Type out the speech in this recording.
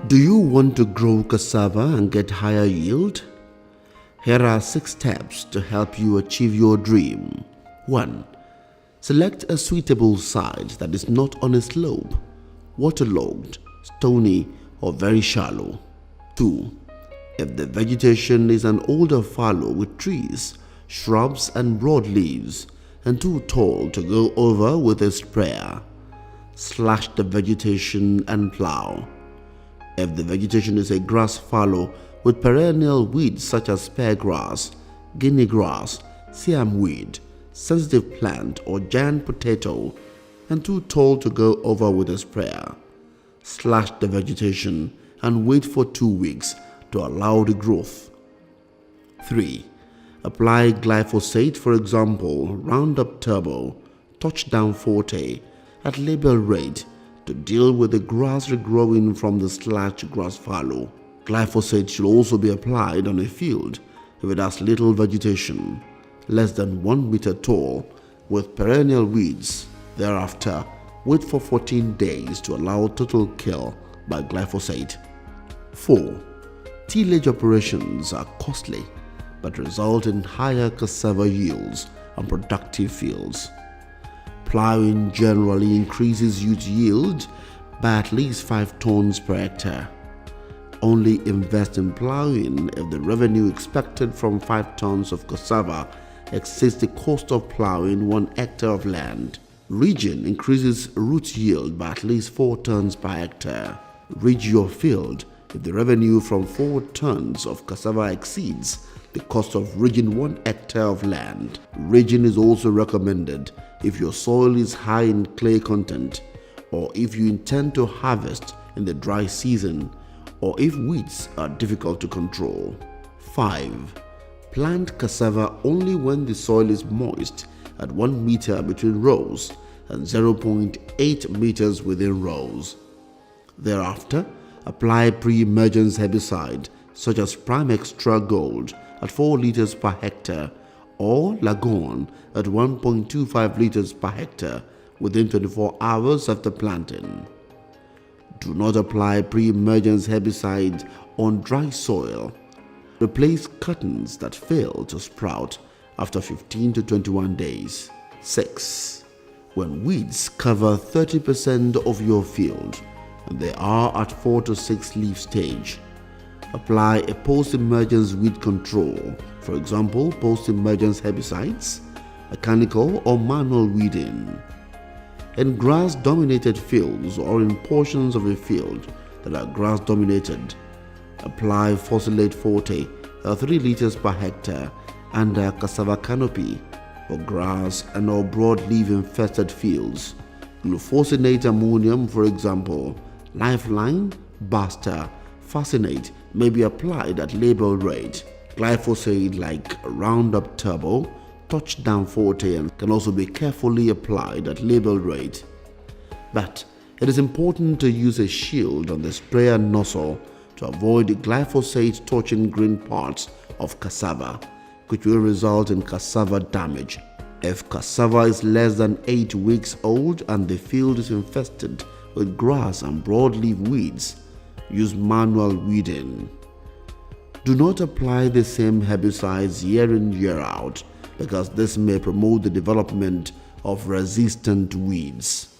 Do you want to grow cassava and get higher yield? Here are 6 steps to help you achieve your dream. 1. Select a suitable site that is not on a slope, waterlogged, stony, or very shallow. 2. If the vegetation is an older fallow with trees, shrubs and broad leaves and too tall to go over with a sprayer, slash the vegetation and plow. If the vegetation is a grass fallow with perennial weeds such as speargrass, guinea grass, siam weed, sensitive plant or giant potato and too tall to go over with a sprayer, slash the vegetation and wait for 2 weeks to allow the growth. 3. Apply glyphosate, for example Roundup Turbo, Touchdown Forte, at label rate to deal with the grass regrowing from the slashed grass fallow. Glyphosate should also be applied on a field if it has little vegetation, less than 1 meter tall, with perennial weeds. Thereafter, wait for 14 days to allow total kill by glyphosate. 4. Tillage operations are costly but result in higher cassava yields on productive fields. Plowing generally increases youth yield by at least 5 tons per hectare. Only invest in plowing if the revenue expected from 5 tons of cassava exceeds the cost of plowing 1 hectare of land. Ridging increases root yield by at least 4 tons per hectare. Ridge your field if the revenue from 4 tons of cassava exceeds the cost of ridging 1 hectare of land. Ridging is also recommended if your soil is high in clay content, or if you intend to harvest in the dry season, or if weeds are difficult to control. 5. Plant cassava only when the soil is moist at 1 meter between rows and 0.8 meters within rows. Thereafter, apply pre-emergence herbicide such as Prime Extra Gold at 4 liters per hectare or Lagon at 1.25 liters per hectare within 24 hours after planting. Do not apply pre-emergence herbicide on dry soil. Replace cuttings that fail to sprout after 15 to 21 days. 6. When weeds cover 30% of your field and they are at 4 to 6 leaf stage, apply a post-emergence weed control, for example post-emergence herbicides, mechanical or manual weeding. In grass-dominated fields or in portions of a field that are grass-dominated, apply Fossilate Forte at 3 liters per hectare under cassava canopy for grass and or broadleaf infested fields. Glufosinate ammonium, for example, Lifeline, Basta, Fascinate may be applied at label rate. Glyphosate like Roundup Turbo, Touchdown Forte can also be carefully applied at label rate. But it is important to use a shield on the sprayer nozzle to avoid the glyphosate touching green parts of cassava, which will result in cassava damage. If cassava is less than 8 weeks old and the field is infested with grass and broadleaf weeds, use manual weeding. Do not apply the same herbicides year in year out because this may promote the development of resistant weeds.